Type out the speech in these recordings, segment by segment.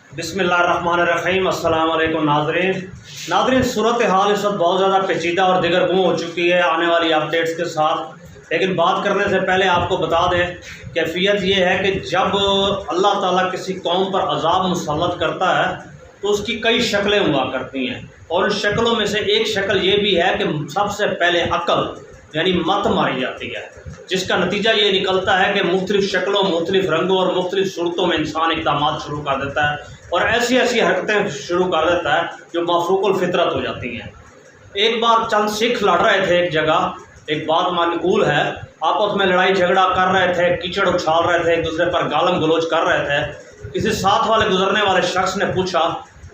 बिस्मिल्लाहिर्रहमानिर्रहीम। अस्सलाम वालेकुम नाज़रीन, सूरत हाल इस वक्त बहुत ज़्यादा पेचीदा और दिगर गुम हो चुकी है आने वाली अपडेट्स के साथ। लेकिन बात करने से पहले आपको बता दें, कैफियत ये है कि जब अल्लाह ताला किसी कौम पर अज़ाब मुसल्लत करता है तो उसकी कई शक्लें हुआ करती हैं, और उन शक्लों में से एक शक्ल ये भी है कि सबसे पहले अक्ल यानी मत मारी जाती है, जिसका नतीजा ये निकलता है कि मुख्तलिफ़ शक्लों, मुख्तलिफ़ रंगों और मुख्तलिफ़ सूरतों में इंसान इक़दामात शुरू कर देता है और ऐसी ऐसी हरकतें शुरू कर देता है जो माफूकुल फितरत हो जाती हैं। एक बार चंद सिख लड़ रहे थे एक जगह, एक बात मानकूल है, आपस में लड़ाई झगड़ा कर रहे थे, कीचड़ उछाल रहे थे, एक दूसरे पर गालम गलोच कर रहे थे। किसी साथ वाले गुजरने वाले शख्स ने पूछा,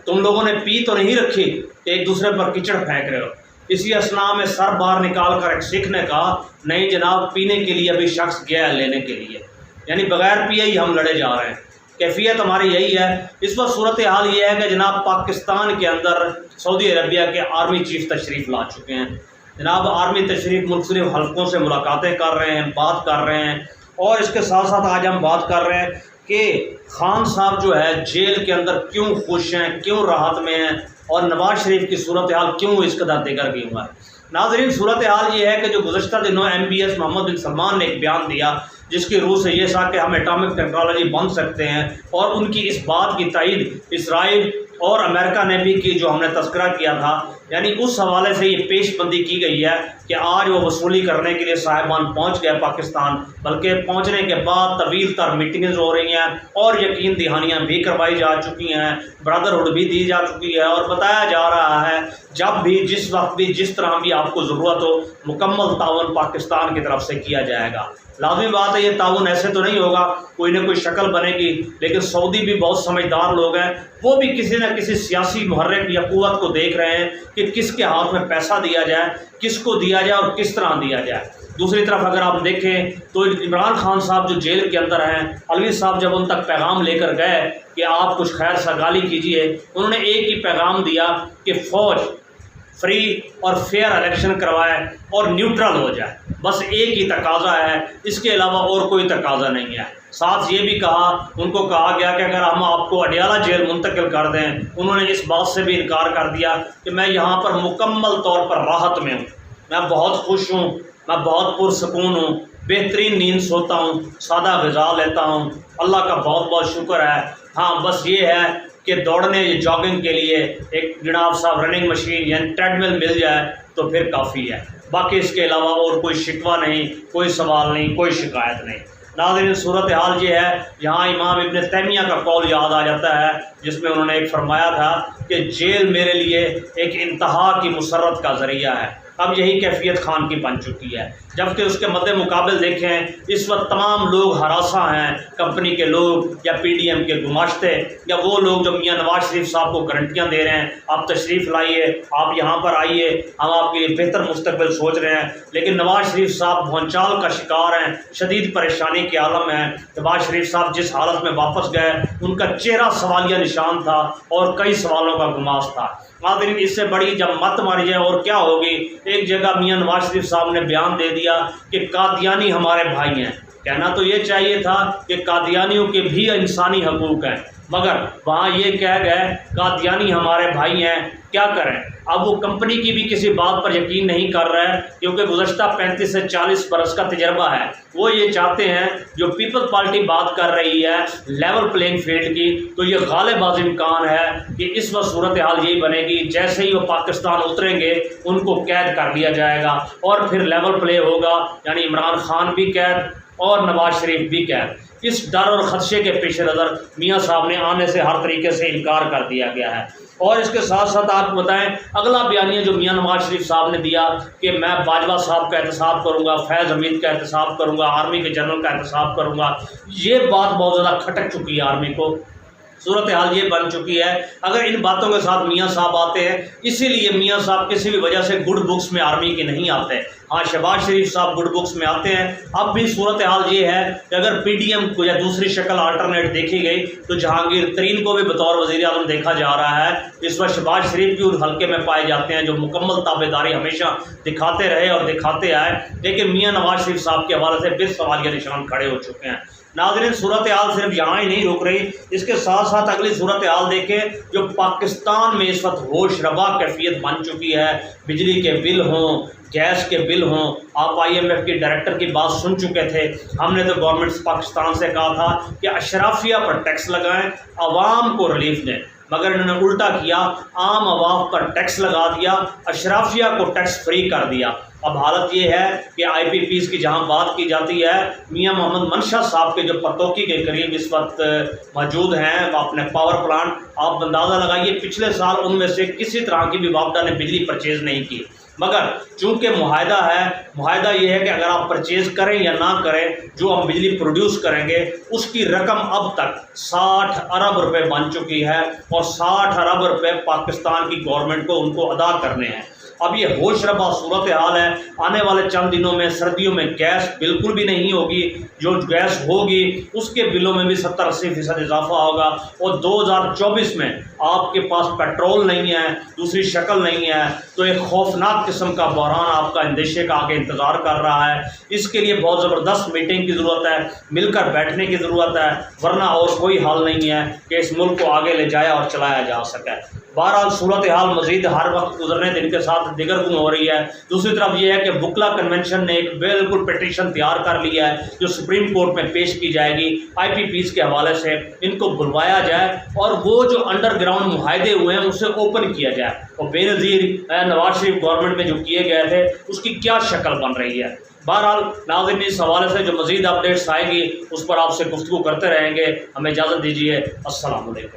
तुम लोगों ने पी तो नहीं रखी कि एक दूसरे पर कीचड़ फेंक रहे हो? इसी असना में सर बाहर निकाल कर एक सिख ने कहा, नहीं जनाब, पीने के लिए अभी शख्स गया है लेने के लिए, यानी बगैर पिए ही हम लड़े जा रहे हैं। कैफियत हमारी यही है। इस वक्त सूरत हाल ये है कि जनाब पाकिस्तान के अंदर सऊदी अरबिया के आर्मी चीफ तशरीफ़ ला चुके हैं। जनाब आर्मी तशरीफ़ मुख्तलिफ़ हल्कों से मुलाकातें कर रहे हैं, बात कर रहे हैं, और इसके साथ साथ आज हम बात कर रहे हैं कि खान साहब जो है जेल के अंदर क्यों खुश हैं, क्यों राहत में हैं, और नवाज शरीफ की सूरत हाल क्यों इस कदर दिगर गई हुआ है। नाज़रीन, सूरत हाल ये है कि जो गुज़श्ता दिनों MBS मोहम्मद बिन सलमान ने एक बयान दिया जिसकी रूह से ये था कि हम एटॉमिक टेक्नोलॉजी बन सकते हैं, और उनकी इस बात की तायीद इसराइल और अमेरिका ने भी की जो हमने तस्करा किया था। यानी उस हवाले से ये पेशबंदी की गई है कि आज वो वसूली करने के लिए साहिबान पहुंच गए पाकिस्तान, बल्कि पहुंचने के बाद तवील तर मीटिंग्स हो रही हैं और यकीन दहानियाँ भी करवाई जा चुकी हैं, ब्रदरहुड भी दी जा चुकी है, और बताया जा रहा है जब भी, जिस वक्त भी, जिस तरह भी आपको ज़रूरत हो, मुकम्मल ताउन पाकिस्तान की तरफ से किया जाएगा। लाज़मी बात है, ये ताउन ऐसे तो नहीं होगा, कोई ना कोई शक्ल बनेगी, लेकिन सऊदी भी बहुत समझदार लोग हैं, वो भी किसी न किसी सियासी मुहर्रिक या कुव्वत को देख रहे हैं कि किसके हाथ में पैसा दिया जाए, किसको दिया जाए और किस तरह दिया जाए। दूसरी तरफ अगर आप देखें तो इमरान खान साहब जो जेल के अंदर हैं, अलवी साहब जब उन तक पैगाम लेकर गए कि आप कुछ खैर सगाली कीजिए, उन्होंने एक ही पैगाम दिया कि फ़ौज फ्री और फेयर इलेक्शन करवाए और न्यूट्रल हो जाए, बस एक ही तकाजा है, इसके अलावा और कोई तकाजा नहीं है। साथ ये भी कहा, उनको कहा गया कि अगर हम आपको अडियाला जेल मुंतकिल कर दें, उन्होंने इस बात से भी इनकार कर दिया कि मैं यहाँ पर मुकम्मल तौर पर राहत में हूँ, मैं बहुत खुश हूँ, मैं बहुत पुरसकून हूँ, बेहतरीन नींद सोता हूँ, सादा ग़िज़ा लेता हूँ, अल्लाह का बहुत बहुत शुक्र है। हाँ, बस ये है कि दौड़ने जॉगिंग के लिए एक जनाब साहब रनिंग मशीन यानी ट्रेडमिल मिल जाए तो फिर काफ़ी है, बाकी इसके अलावा और कोई शिकवा नहीं, कोई सवाल नहीं, कोई शिकायत नहीं। नाज़रीन, सूरत हाल ये है, यहाँ इमाम इब्न तैमिया का कौल याद आ जाता है जिसमें उन्होंने एक फरमाया था कि जेल मेरे लिए एक इंतहा की मुसर्रत का ज़रिया है। अब यही कैफियत खान की बन चुकी है, जबकि उसके मद्दे मुकाबिल देखें इस वक्त तमाम लोग हरासा हैं, कंपनी के लोग या PDM के गुमाश्ते या वो लोग जो मियाँ नवाज शरीफ साहब को गारंटियाँ दे रहे हैं, आप तशरीफ़ लाइए, आप यहाँ पर आइए, हम आपके लिए बेहतर मुस्तकबिल सोच रहे हैं। लेकिन नवाज शरीफ साहब भौंचाल का शिकार हैं, शदीद परेशानी के आलम हैं। नवाज शरीफ साहब जिस हालत में वापस गए, उनका चेहरा सवालिया निशान था और कई सवालों का गुमास था। नाज़रीन, इससे बड़ी जब मत मारी जाए और क्या होगी। एक जगह मियाँ नवाज शरीफ साहब ने बयान दे दिया कि कादियानी हमारे भाई हैं। कहना तो ये चाहिए था कि कादियानियों के भी इंसानी हकूक़ हैं, मगर वहाँ ये कह गए कादियानी हमारे भाई हैं, क्या करें। अब वो कंपनी की भी किसी बात पर यकीन नहीं कर रहा है, क्योंकि गुज़श्ता 35 से 40 बरस का तजर्बा है। वो ये चाहते हैं, जो पीपल पार्टी बात कर रही है लेवल प्लेइंग फील्ड की, तो ये गालिब इम्कान है कि इस वक्त सूरत हाल यही बनेगी, जैसे ही वो पाकिस्तान उतरेंगे उनको कैद कर लिया जाएगा और फिर लेवल प्ले होगा, यानी इमरान खान भी कैद और नवाज शरीफ भी कैद। इस डर और ख़दशे के पेश नज़र मियाँ साहब ने आने से हर तरीके से इनकार कर दिया गया है। और इसके साथ साथ आपको बताएं, अगला बयानिया जो मियाँ नवाज शरीफ साहब ने दिया कि मैं बाजवा साहब का एहतसाब करूँगा, फैज़ हमीद का एहतसाब करूँगा, आर्मी के जनरल का एहतसाब करूँगा, ये बात बहुत ज़्यादा खटक चुकी है आर्मी को। सूरत हाल ये बन चुकी है, अगर इन बातों के साथ मियाँ साहब आते हैं, इसीलिए मियाँ साहब किसी भी वजह से गुड बुक्स में आर्मी के नहीं आते। हाँ, शहबाज शरीफ साहब गुड बुक्स में आते हैं। अब भी सूरत हाल ये है कि अगर PDM को या दूसरी शक्ल अल्टरनेट देखी गई तो जहांगीर तरीन को भी बतौर वज़ीर आज़म देखा जा रहा है। इस वक्त शहबाज शरीफ भी उस हल्के में पाए जाते हैं जो मुकम्मल ताबेदारी हमेशा दिखाते रहे और दिखाते आए, लेकिन मियाँ नवाज शरीफ साहब के हवाले से फिर सवालिया निशान खड़े हो चुके हैं। नाज़रीन, सूरत हाल सिर्फ यहाँ ही नहीं रुक रही, इसके साथ साथ अगली सूरत हाल देखें जो पाकिस्तान में इस वक्त होश रबा कैफियत बन चुकी है। बिजली के बिल हों, गैस के बिल हों, आप IMF के डायरेक्टर की बात सुन चुके थे। हमने तो गवर्नमेंट पाकिस्तान से कहा था कि अशराफिया पर टैक्स लगाएं, आवाम को रिलीफ दें, मगर इन्होंने उल्टा किया, आम आवाम पर टैक्स लगा दिया, अशराफिया को टैक्स फ्री कर दिया। अब हालत ये है कि IPPs की जहां बात की जाती है, मियां मोहम्मद मनशा साहब के जो पतोकी के करीब इस वक्त मौजूद हैं अपने पावर प्लांट, आप अंदाज़ा लगाइए पिछले साल उनमें से किसी तरह की भी वापडा ने बिजली परचेज़ नहीं की। मगर चूंकि मुआहदा है, मुआहदा ये है कि अगर आप परचेज़ करें या ना करें, जो हम बिजली प्रोड्यूस करेंगे उसकी रकम अब तक 60 अरब रुपए बन चुकी है और 60 अरब रुपए पाकिस्तान की गवर्नमेंट को उनको अदा करने हैं। अब ये होश रबा सूरत हाल है। आने वाले चंद दिनों में सर्दियों में गैस बिल्कुल भी नहीं होगी, जो गैस होगी उसके बिलों में भी 70-80% इजाफा होगा और 2024 में आपके पास पेट्रोल नहीं है, दूसरी शक्ल नहीं है, तो एक खौफनाक किस्म का बहरान आपका अंदेशे का आगे इंतज़ार कर रहा है। इसके लिए बहुत ज़बरदस्त मीटिंग की ज़रूरत है, मिलकर बैठने की ज़रूरत है, वरना और कोई हाल नहीं है कि इस मुल्क को आगे ले जाया और चलाया जा सके। बहरहाल सूरत हाल मज़ीद हर वक्त गुजरने दिन के साथ दिगर गुम हो रही है। दूसरी तरफ यह है कि बुकला कन्वेंशन ने एक बिल्कुल पिटीशन तैयार कर लिया है जो सुप्रीम कोर्ट में पेश की जाएगी। IPPs के हवाले से इनको बुलवाया जाए और वो जो अंडरग्राउंड मुआहदे हुए हैं उसे ओपन किया जाए और बेनज़ीर नवाज शरीफ गवर्नमेंट में जो किए गए थे उसकी क्या शक्ल बन रही है। बहरहाल नाज़रीन, इस हवाले से जो मज़ीद अपडेट्स आएगी उस पर आपसे गुफ्तगू करते रहेंगे। हमें इजाज़त दीजिए। अस्सलाम वालेकुम।